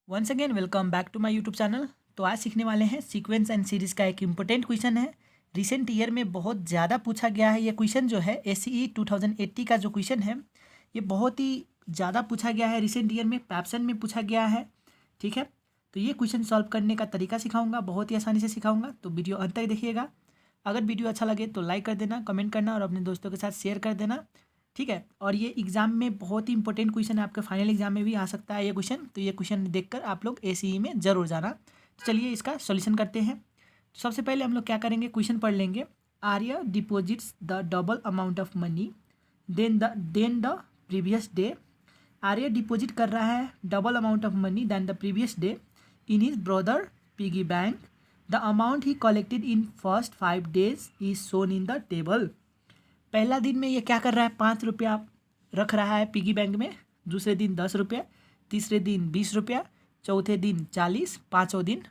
Once again welcome back to my YouTube channel. तो आज सीखने वाले हैं सीक्वेंस एंड सीरीज़ का एक इम्पोर्टेंट क्वेश्चन है। रिसेंट ईयर में बहुत ज़्यादा पूछा गया है ये क्वेश्चन जो है एससीई 2080 का जो क्वेश्चन है ये बहुत ही ज़्यादा पूछा गया है। रिसेंट ईयर में पैप्सन में पूछा गया है। ठीक है, तो ये क्वेश्चन सॉल्व करने का तरीका सिखाऊंगा, बहुत ही आसानी से सिखाऊंगा, तो वीडियो अंत तक देखिएगा। अगर वीडियो अच्छा लगे तो लाइक कर देना, कमेंट करना और अपने दोस्तों के साथ शेयर कर देना। ठीक है, और ये एग्जाम में बहुत ही इंपॉर्टेंट क्वेश्चन है, आपके फाइनल एग्जाम में भी आ सकता है ये क्वेश्चन। तो ये क्वेश्चन देखकर आप लोग एसीई में ज़रूर जाना। तो चलिए इसका सॉल्यूशन करते हैं। तो सबसे पहले हम लोग क्या करेंगे, क्वेश्चन पढ़ लेंगे। Arya deposits the double amount of money then the previous day. Arya deposit कर रहा है double amount of money than the previous day in his brother piggy bank. The amount he collected in first 5 days is shown in the table. पहला दिन में ये क्या कर रहा है, 5 रुपया रख रहा है पिगी बैंक में। दूसरे दिन 10 रुपया, तीसरे दिन 20 रुपया, चौथे दिन 40, पाँचों दिन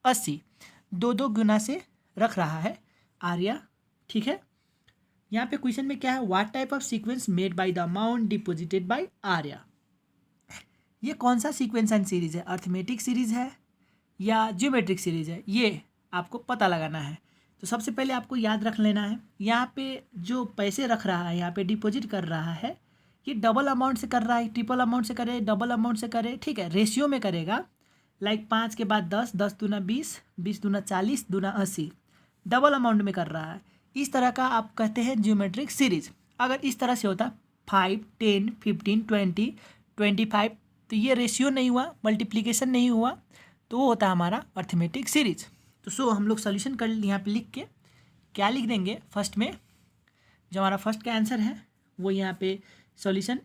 80। दो दो गुना से रख रहा है आर्या। ठीक है, यहाँ पे क्वेश्चन में क्या है, what type of sequence made by the amount deposited bye Arya. ये कौन सा सीक्वेंस एंड सीरीज है, अर्थमेटिक सीरीज है या ज्योमेट्रिक सीरीज है, ये आपको पता लगाना है। तो सबसे पहले आपको याद रख लेना है, यहाँ पे जो पैसे रख रहा है, यहाँ पे डिपॉजिट कर रहा है, ये डबल अमाउंट से कर रहा है, ट्रिपल अमाउंट से करे, डबल अमाउंट से करे। ठीक है, रेशियो में करेगा। लाइक 5 के बाद 10, 10 दूना 20, 20 दूना 40, दूना 80, डबल अमाउंट में कर रहा है। इस तरह का आप कहते हैं ज्योमेट्रिक सीरीज। अगर इस तरह से होता 5, 10, 15, 20, 25, तो ये रेशियो नहीं हुआ, मल्टीप्लिकेशन नहीं हुआ, तो वो होता है हमारा अर्थमेटिक सीरीज। तो हम लोग सोल्यूशन कर यहाँ पे लिख के क्या लिख देंगे, फर्स्ट में जो हमारा फर्स्ट का आंसर है वो यहाँ पे सॉल्यूशन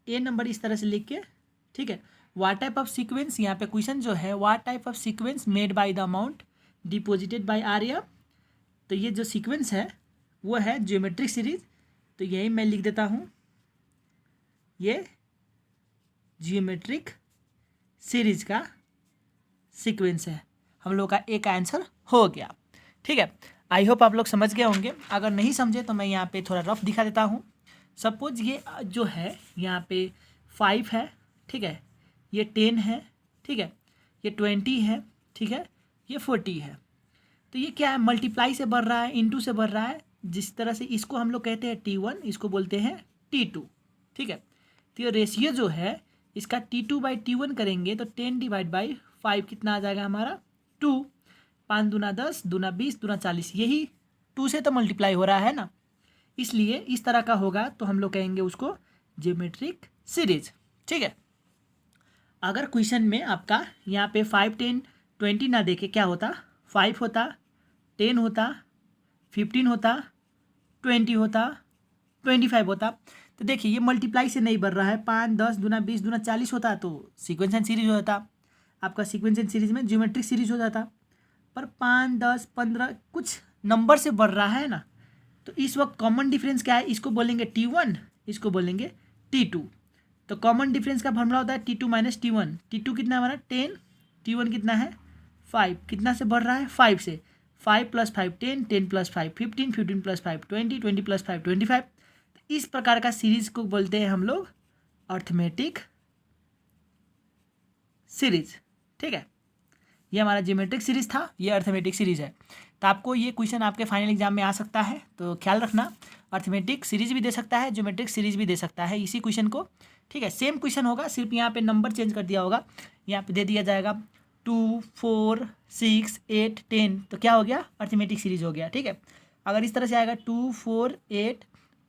ए नंबर इस तरह से लिख के। ठीक है, व्हाट टाइप ऑफ सीक्वेंस, यहाँ पे क्वेश्चन जो है what type of sequence made by the amount deposited bye Arya. तो ये जो सीक्वेंस है वो है ज्योमेट्रिक सीरीज। तो यही मैं लिख देता हूँ, ये ज्योमेट्रिक सीरीज का सीक्वेंस है। हम लोग का एक आंसर हो गया। ठीक है, आई होप आप लोग समझ गए होंगे। अगर नहीं समझे तो मैं यहाँ पे थोड़ा रफ दिखा देता हूँ। सपोज ये जो है यहाँ पे 5 है, ठीक है, ये 10 है, ठीक है, ये 20 है, ठीक है, ये 40 है। तो ये क्या है, मल्टीप्लाई से बढ़ रहा है, इंटू से बढ़ रहा है। जिस तरह से इसको हम लोग कहते हैं T1, इसको बोलते हैं T2। ठीक है, तो ये रेशियो जो है इसका T2/T1 करेंगे तो 10 डिवाइड बाई 5 कितना आ जाएगा हमारा 2। 5 दूना 10, दूना 20, दूना 40, यही 2 से तो मल्टीप्लाई हो रहा है ना, इसलिए इस तरह का होगा तो हम लोग कहेंगे उसको ज्योमेट्रिक सीरीज। ठीक है, अगर क्वेश्चन में आपका यहाँ पे 5, 10, 20 ना देखे क्या होता, 5 होता, 10 होता, 15 होता, 20 होता, 25 होता। तो देखिए ये मल्टीप्लाई से नहीं बढ़ रहा है, 5, 10 दूना 20 दूना 40 होता तो सीक्वेंस एंड सीरीज हो जाता, आपका सीक्वेंस एंड सीरीज में ज्योमेट्रिक सीरीज हो जाता। पर 5, 10, 15 कुछ नंबर से बढ़ रहा है ना, तो इस वक्त कॉमन डिफरेंस क्या है, इसको बोलेंगे T1, इसको बोलेंगे T2। तो कॉमन डिफरेंस का फॉर्मूला होता है T2 माइनस T1। T2 कितना है हमारा 10, T1 कितना है 5, कितना से बढ़ रहा है 5 से। 5 + 5 10, 10 + 5 15, 15 + 5 20, 20 + 5 25। इस प्रकार का सीरीज को बोलते हैं हम लोग अर्थमेटिक सीरीज। ठीक है, ये हमारा ज्योमेट्रिक सीरीज था, ये अर्थमेटिक सीरीज है। तो आपको ये क्वेश्चन आपके फाइनल एग्जाम में आ सकता है, तो ख्याल रखना, अर्थमेटिक सीरीज भी दे सकता है, ज्योमेट्रिक सीरीज भी दे सकता है इसी क्वेश्चन को। ठीक है, सेम क्वेश्चन होगा, सिर्फ यहाँ पे नंबर चेंज कर दिया होगा। यहाँ पे दे दिया जाएगा 2, 4, 6, 8, 10, तो क्या हो गया, अर्थमेटिक सीरीज हो गया। ठीक है, अगर इस तरह से आएगा 2, 4, 8,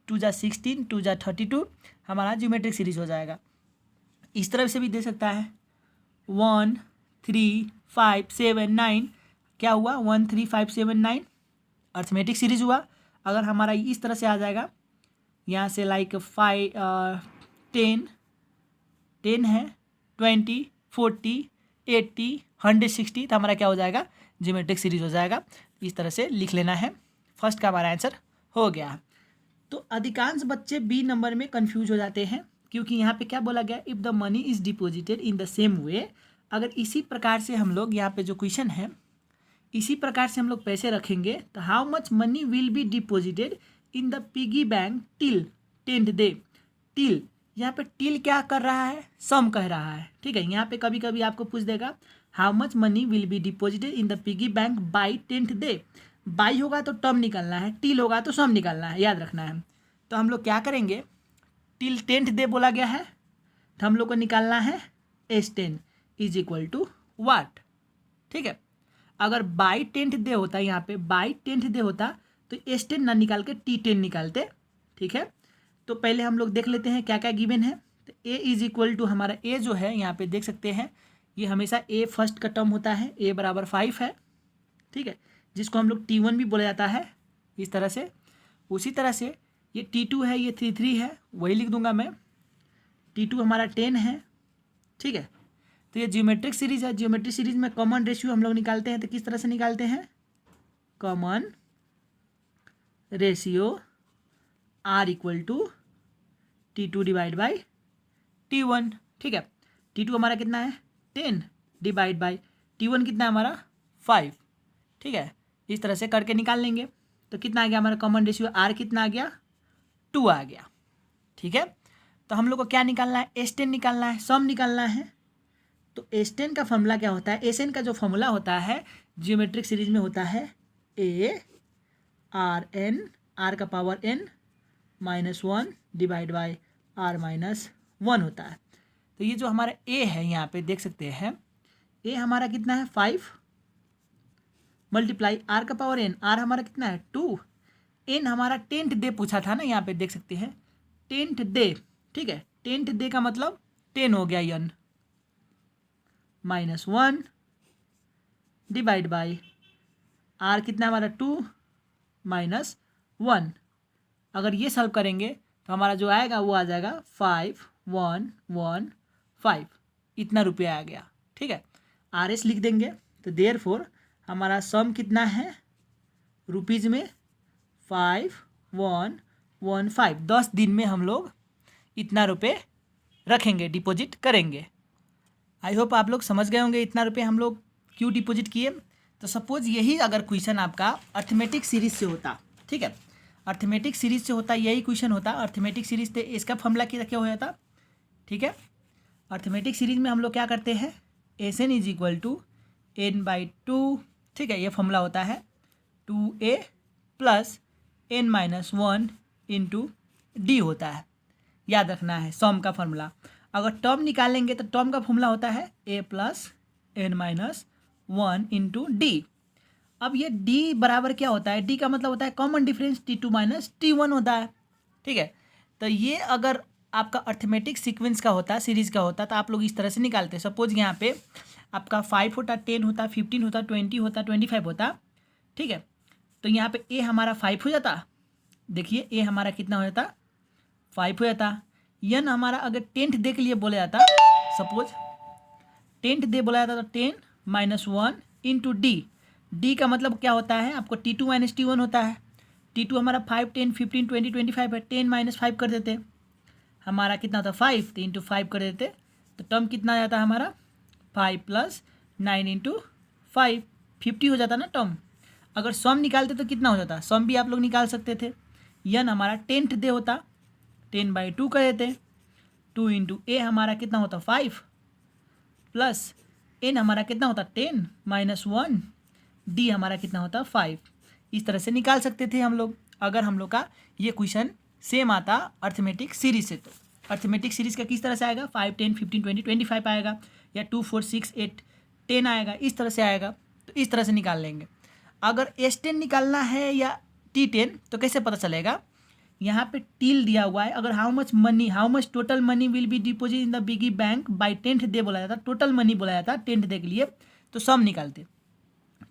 2 जा 16, 2 जा 32, हमारा ज्योमेट्रिक सीरीज हो जाएगा। इस तरह से भी दे सकता है 1, 3, 5, 7, 9, क्या हुआ 1, 3, 5, 7, 9 अर्थमेटिक सीरीज हुआ। अगर हमारा इस तरह से आ जाएगा, यहाँ से लाइक 5, 10, 10 है, 20, 40, 80, 160, तो हमारा क्या हो जाएगा, ज्योमेट्रिक सीरीज हो जाएगा। इस तरह से लिख लेना है। फर्स्ट का हमारा आंसर हो गया। तो अधिकांश बच्चे बी नंबर में कंफ्यूज हो जाते हैं, क्योंकि यहाँ पे क्या बोला गया, if the money is deposited in the same way. अगर इसी प्रकार से हम लोग यहाँ पे जो क्वेश्चन है, इसी प्रकार से हम लोग पैसे रखेंगे तो how much money will be deposited in the piggy bank till 10th day. Till यहाँ पे टिल क्या कर रहा है, सम कह रहा है, ठीक है। यहाँ पे कभी कभी आपको पूछ देगा how much money will be deposited in the piggy bank by 10th day. By होगा तो टर्म निकालना है, टिल होगा तो सम निकालना है, याद रखना है। तो हम लोग क्या करेंगे, टिल 10th डे बोला गया है तो हम लोग को निकालना है S10 इज इक्वल टू वाट, ठीक है। अगर बाई 10th डे होता है, यहाँ पे बाई 10th डे होता तो S10 ना निकाल के T10 निकालते, ठीक है। तो पहले हम लोग देख लेते हैं क्या क्या गिवन है। तो A इज इक्वल टू हमारा A जो है यहाँ पे देख सकते हैं, ये हमेशा A फर्स्ट का टर्म होता है, A बराबर 5 है, ठीक है, जिसको हम लोग T1 भी बोला जाता है इस तरह से। उसी तरह से ये T2 है, ये 3 है, वही लिख दूंगा मैं। T2 हमारा 10 है, ठीक है। तो ये जियोमेट्रिक सीरीज है, जियोमेट्रिक सीरीज में कॉमन रेशियो हम लोग निकालते हैं, तो किस तरह से निकालते हैं, common ratio R equal to T2 divide by T1, ठीक है। T2 हमारा कितना है 10 डिवाइड बाई T1 कितना है हमारा 5, ठीक है। इस तरह से करके निकाल लेंगे। तो कितना आ गया हमारा कॉमन रेशियो R कितना आ गया 2 आ गया, ठीक है। तो हम लोग को क्या निकालना है, S10 निकालना है, सम निकालना है। तो S10 का फॉर्मूला क्या होता है, SN का जो फॉर्मूला होता है जियोमेट्रिक सीरीज में होता है A/R/N, R का power N -1 divide by R-1 होता है। तो ये जो हमारा A है यहाँ पे देख सकते हैं, A हमारा कितना है 5 मल्टीप्लाई R का पावर N, R हमारा कितना है 2, N हमारा 10th डे पूछा था ना, यहाँ पे देख सकते हैं 10th डे, ठीक है। 10th डे का मतलब 10 हो गया N -1 डिवाइड बाई R कितना हमारा 2 -1। अगर ये सॉल्व करेंगे तो हमारा जो आएगा वो आ जाएगा 5115, इतना रुपया आ गया, ठीक है। RS लिख देंगे। तो देयरफॉर हमारा सम कितना है रुपीज़ में 5115। 10 दिन में हम लोग इतना रुपये रखेंगे, डिपॉजिट करेंगे। आई होप आप लोग समझ गए होंगे इतना रुपये हम लोग क्यों डिपॉजिट किए। तो सपोज यही अगर क्वेश्चन आपका अर्थमेटिक सीरीज से होता, ठीक है, अर्थमेटिक सीरीज से होता, यही क्वेश्चन होता अर्थमेटिक सीरीज से, इसका फॉर्मूला क्या हो जाता, ठीक है। अर्थमेटिक सीरीज में हम लोग क्या करते हैं, SN is equal to N/2, ठीक है, ये फॉर्मूला होता है 2A plus N-1 into D होता है, याद रखना है सम का फॉर्मूला। अगर टर्म निकालेंगे तो टर्म का फॉर्मूला होता है A plus N-1 into D। अब ये D बराबर क्या होता है, D का मतलब होता है common difference T2 minus T1 होता है, ठीक है। तो ये अगर आपका अर्थमेटिक सीक्वेंस का होता, सीरीज का होता, तो आप लोग इस तरह से निकालते। सपोज यहाँ पे आपका 5 होता, 10 होता, 15 होता, 20 होता, 25 होता, ठीक है। तो यहाँ पे A हमारा 5 हो जाता, देखिए A हमारा कितना हो जाता 5 हो जाता। N हमारा अगर 10th डे के लिए बोला जाता, सपोज 10th डे बोला जाता तो 10 -1 इंटू D का मतलब क्या होता है आपको T2 माइनस T1 होता है। T2 हमारा 5, 10, 15, 20, 25 है, 10 - 5 कर देते, हमारा कितना होता 5, तो इंटू 5 कर देते, तो टर्म कितना आ जाता हमारा 5 + 9 इंटू 5, 50 हो जाता ना टर्म। अगर सम निकालते तो कितना हो जाता, सम भी आप लोग निकाल सकते थे। N हमारा 10th डे होता, 10/2 कर देते, 2 इंटू A हमारा कितना होता 5 प्लस N हमारा कितना होता 10 -1, D हमारा कितना होता 5। इस तरह से निकाल सकते थे हम लोग, अगर हम लोग का ये क्वेश्चन सेम आता अर्थमेटिक सीरीज से। तो अर्थमेटिक सीरीज का किस तरह से आएगा, 5, 10, 15, 20, 25 आएगा, या 2, 4, 6, 8, 10 आएगा, इस तरह से आएगा। तो इस तरह से निकाल लेंगे। अगर S10 निकालना है या T10 तो कैसे पता चलेगा, यहाँ पे टिल दिया हुआ है। अगर how much total money will be deposit in the piggy bank by 10th day बोला जाता, टोटल मनी बोला जाता 10th डे के लिए, तो सम निकालते।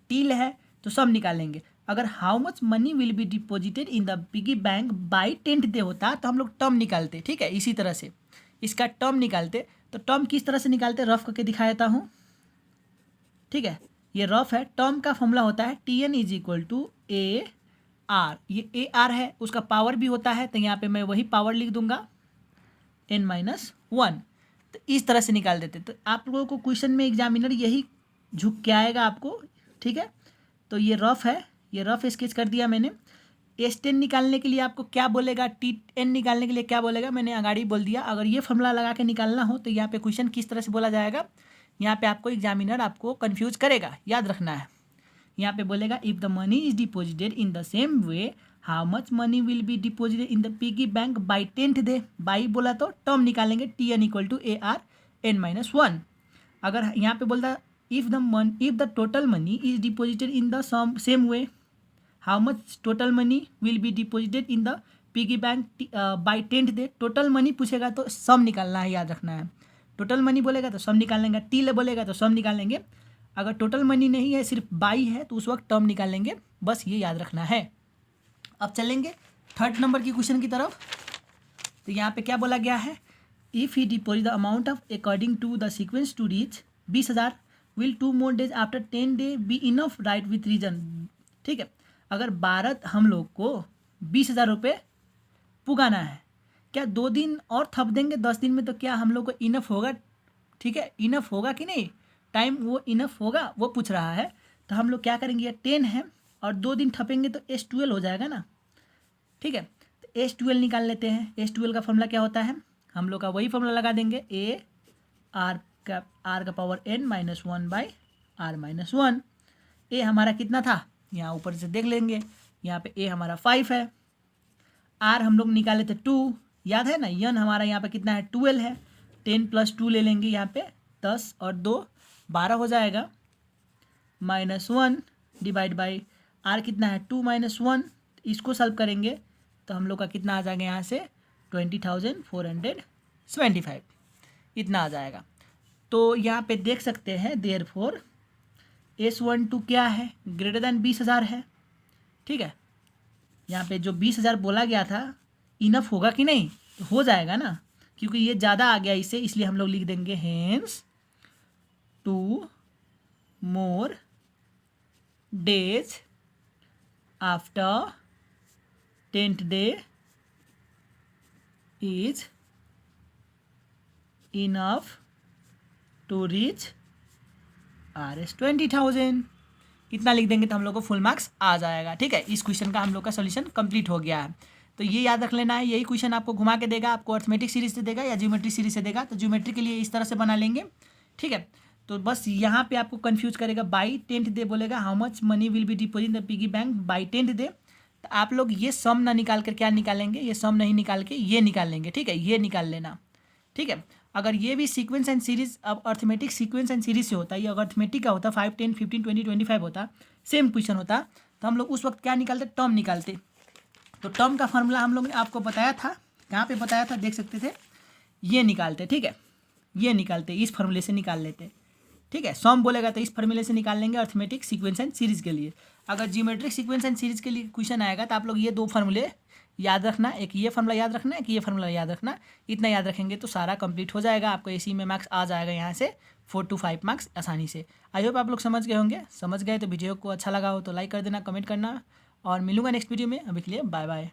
टिल है तो सम निकालेंगे। अगर how much money will be deposited in the piggy bank by 10th day होता तो हम लोग टर्म निकालते, ठीक है। इसी तरह से इसका टर्म निकालते। तो टर्म किस तरह से निकालते, रफ करके दिखा देता हूँ, ठीक है। ये रफ है। टर्म का फॉर्मूला होता है TN is equal to AR, ये AR है, उसका पावर भी होता है, तो यहाँ पे मैं वही पावर लिख दूंगा N-1। तो इस तरह से निकाल देते। तो आप लोगों को क्वेश्चन में एग्जामिनर यही झुक के आएगा आपको, ठीक है। तो ये रफ है, ये रफ स्केच कर दिया मैंने। S10 निकालने के लिए आपको क्या बोलेगा, T10 निकालने के लिए क्या बोलेगा, मैंने आगाड़ी बोल दिया। अगर ये फॉर्मूला लगा के निकालना हो तो यहाँ पे क्वेश्चन किस तरह से बोला जाएगा, यहाँ पे आपको एग्जामिनर आपको कंफ्यूज करेगा, याद रखना है। यहाँ पे बोलेगा if the money is deposited in the same way how much money will be deposited in the piggy bank by 10th day. By बोला तो टर्म निकालेंगे, Tn = ARn-1। अगर यहाँ पे बोलता if the total money is deposited in the same way how much total money will be deposited in the piggy bank by 10th day. Total money पूछेगा तो सम निकालना है, याद रखना है। टोटल मनी बोलेगा तो सम निकाल लेंगे, टी ले बोलेगा तो सम निकाल लेंगे। अगर टोटल मनी नहीं है, सिर्फ बाई है, तो उस वक्त टर्म निकाल लेंगे। बस ये याद रखना है। अब चलेंगे 3rd नंबर की क्वेश्चन की तरफ। तो यहाँ पे क्या बोला गया है, if he deposit the amount of according to the sequence to reach 20,000 will 2 more days after 10 day be enough, right with reason. ठीक है, अगर हम लोग को 20,000 रुपये पुगाना है, क्या 2 दिन और थप देंगे 10 दिन में, तो क्या हम लोग को इनफ होगा? ठीक है, इनफ होगा कि नहीं, टाइम वो इनफ होगा, वो पूछ रहा है। तो हम लोग क्या करेंगे, ये 10 है और 2 दिन थपेंगे तो S12 हो जाएगा ना। ठीक है, तो S12 निकाल लेते हैं। S12 का फॉर्मूला क्या होता है, हम लोग का वही फॉर्मूला लगा देंगे, R का पावर n - 1/r-1। A हमारा कितना था, यहाँ ऊपर से देख लेंगे, यहाँ पे A हमारा 5 है, R हम लोग निकाले थे 2, याद है ना। n हमारा यहाँ पे कितना है, 12 है। 10 + 2 ले लेंगे, यहाँ पे 10 और 2 12 हो जाएगा, -1 डिवाइड बाई R कितना है, 2 - 1। इसको सॉल्व करेंगे तो हम लोग का कितना आ जाएगा, यहाँ से 20,475 इतना आ जाएगा। तो यहाँ पे देख सकते हैं देयरफॉर S12 क्या है, ग्रेटर देन 20,000 है। ठीक है, यहाँ पे जो 20,000 बोला गया था इनफ होगा कि नहीं, तो हो जाएगा ना, क्योंकि ये ज़्यादा आ गया इसे, इसलिए हम लोग लिख देंगे hence 2 more days after 10th day is enough to reach RS 20,000। इतना लिख देंगे तो हम लोग को फुल मार्क्स आ जाएगा। ठीक है, इस क्वेश्चन का हम लोग का सोल्यूशन कंप्लीट हो गया है। तो ये याद रख लेना है, यही क्वेश्चन आपको घुमा के देगा, आपको अर्थमेटिक सीरीज से देगा या ज्योमेट्री सीरीज से देगा। तो ज्योमेट्री के लिए इस तरह से बना लेंगे। ठीक है, तो बस यहाँ पे आपको कंफ्यूज करेगा, बाई 10th डे बोलेगा how much money will B deposit in the piggy bank by 10th day. तो आप लोग ये सम ना निकाल कर क्या निकालेंगे, ये सम नहीं निकाल के ये निकाल लेंगे। ठीक है, ये निकाल लेना। ठीक है, अगर ये भी सीक्वेंस एंड सीरीज, अब अर्थमेटिक सीक्वेंस एंड सीरीज से होता है, ये अगर अर्थमेटिक का होता 5, 10, 15, 20, 25 होता, सेम क्वेश्चन होता, तो हम लोग उस वक्त क्या निकालते, टर्म निकालते। तो टर्म का फार्मूला हम लोग ने आपको बताया था, कहाँ पे बताया था, देख सकते थे, ये निकालते। ठीक है, ये निकालते, इस फार्मूले से निकाल लेते। ठीक है, सम बोलेगा तो इस फार्मूले से निकाल लेंगे अर्थमेटिक सीक्वेंस एंड सीरीज के लिए। अगर जियोमेट्रिक सीक्वेंस एंड सीरीज के लिए क्वेश्चन आएगा तो आप लोग ये 2 फार्मूले याद रखना, एक ये फार्मूला याद रखना, एक ये फार्मूला याद रखना। इतना याद रखेंगे तो सारा कंप्लीट हो जाएगा, आपको इसी में मार्क्स आ जाएगा, यहाँ से 4 to 5 मार्क्स आसानी से। आई होप आप लोग समझ गए होंगे। समझ गए तो वीडियो को अच्छा लगा हो तो लाइक कर देना, कमेंट करना, और मिलूंगा नेक्स्ट वीडियो में। अभी के लिए बाय बाय।